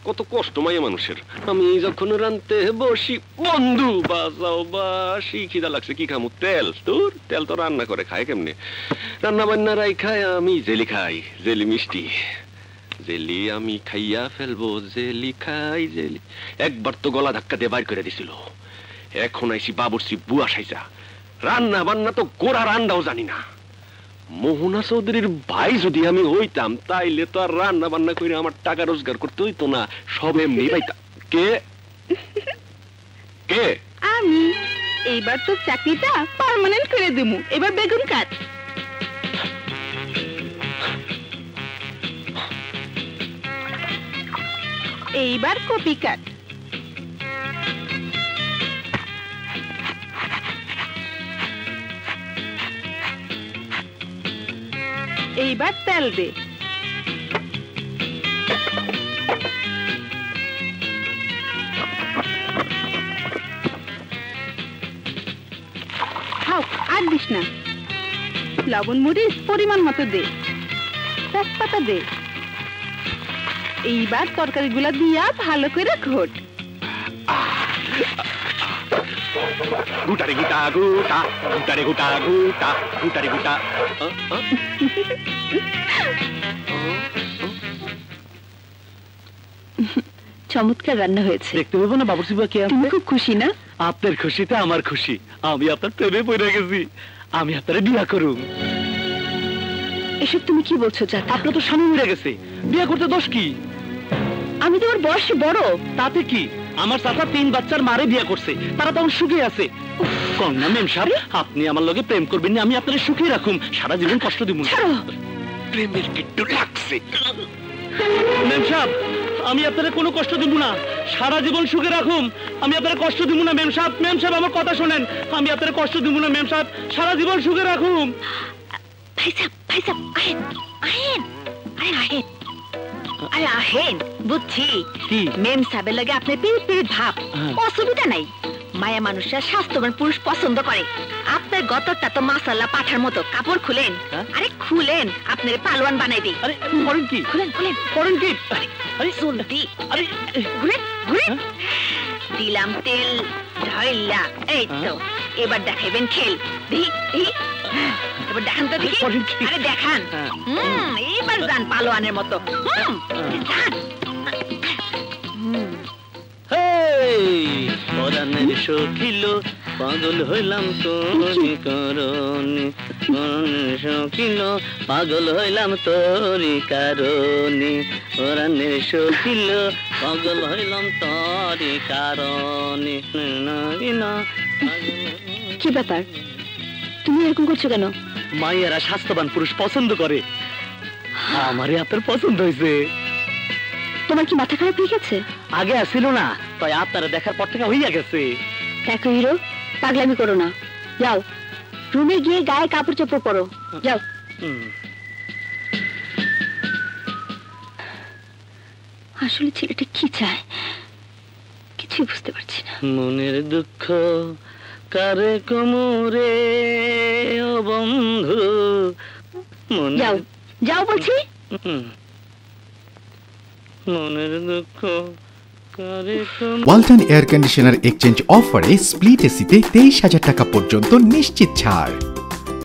কত কষ্ট মাইয়া মানুষের। আমি যখন রানতে বসি বন্ধু বাজাও বাসি, খিদা লাগছে কি খামু, তেল তোর তেল তো রান্না করে খায় কেমনে, রান্না বান্না রাই খায়, আমি জেলি খাই, জেলি মিষ্টি জেলি আমি খাইয়া ফেলবো, জেলি খাই জেলি। একবার তো গলা ধাক্কা দিয়ে বাইর করে দিছিল, এখন আইসি বাবুর্চি বুয়া সাইজা, রান্না বান্না তো গোড়া রান্নাও জানি না। মোহনা চৌধুরীর ভাই যদি আমি হইতাম তাইলে তো আর রান্না বান্না করে আমার টাকা রোজগার করতে হইতো না, সব এমনি পাইতাম। কে কে? আমি। এইবার তো চাকরিটা পার্মানেন্ট করে দেবো। এবার বেগুন কাট। এইবার কপি কাট। এইবার তেল দে। খাও, আর দিস না। লবণ মরিচ পরিমাণ মতো দে, তেজপাতা দে। এইবার তরকারিগুলা দিয়া ভালো করে ঘোট। গুটারে গুটা গুটা, গুটারে গুটা গুটা, গুটারে গুটা। চমৎকার রান্না হয়েছে। দেখতে পাবো না বাবুর্চি বুয়া কে? তুমি খুব খুশি না? আপনার খুশিতে আমার খুশি, আমি আপনার প্রেমে পড়ে গেছি, আমি আপনার বিয়া করুম। এসব তুমি কি বলছো চাচা? আপনার তো স্বামী মরে গেছে, বিয়া করতে দোষ কি? আমি তোমার বয়সে বড়। তাতে কি? আমার চাচা 3 বাচ্চার মারে বিয়া করছে, তারা তখন সুখে আছে। কন্যা মেম সাহেব, আপনি আমার লগে প্রেম করবেন না, আমি আপনার সুখে রাখুম, সারা জীবন কষ্ট দিব না। প্রেমের কিট্টু লাগছে। মেম সাহেব, আমি আপনার কোনো কষ্ট দিব না, সারা জীবন সুখে রাখুম, আমি আপনার কষ্ট দিব না। মেম সাহেব, মেম সাহেব আমার কথা শোনেন, আমি আপনার কষ্ট দিব না মেম সাহেব, সারা জীবন সুখে রাখুম। ভাই সাহেব আহেন আহেন, আরে আহেন, আরে আহেন। বুঝছি মেম সাহেবের লাগে আপনার পিরিত ভাব, অসুবিধা নাই। মায়া মানুষরা স্বাস্থ্যবান পুরুষ পছন্দ করে। আপনার গতরটা তো মাশাআল্লাহ পাঠার মতো। কাপড় খুলেন, আরে খুলেন, আপনার পালোয়ান বানাই দিই। আরে করেন কি? খুলেন খুলেন, করেন কি? আরে জলদি, আরে ঘুরেন ঘুরেন। দিলাম তেল ঢাইলা, এই তো এবার দেখাইবেন খেল। দেখি এবার দেখান তো দেখি। আরে দেখান, এইবার যান পালোয়ানের মতো। পরাণের শোখিল পাগল হইলাম তোরি কারণে, পরাণের শোখিল পাগল হইলাম তোরি কারণে, পরাণের শোখিল পাগল হইলাম তোরি কারণে। কি ব্যাপার, তুমি এরকম করছো কেন? মাইয়ারা স্বাস্থ্যবান পুরুষ পছন্দ করে, আমারে আপনার পছন্দ হয়েছে। তোমার কি মাথা খারাপ হয়ে গেছে? আগে আসছিল না, তাই আপনারা দেখার পর থেকে হইয়া গেছে। দেখো হিরো, পাগলামি করো না। যাও রুমে গিয়ে গায়ে কাপড় চোপড় পরো, যাও। আসলে ছেলেটা কি চায় কিছুই বুঝতে পারছি না। মনের দুঃখ কারে কোমরে ও বন্ধু, যাও যাও বলছি। মনের দুঃখ কারে কোমরে। ওয়ালটন এয়ার কন্ডিশনার এক্সচেঞ্জ অফারে স্প্লিট এসিতে 23,000 টাকা পর্যন্ত নিশ্চিত ছাড়।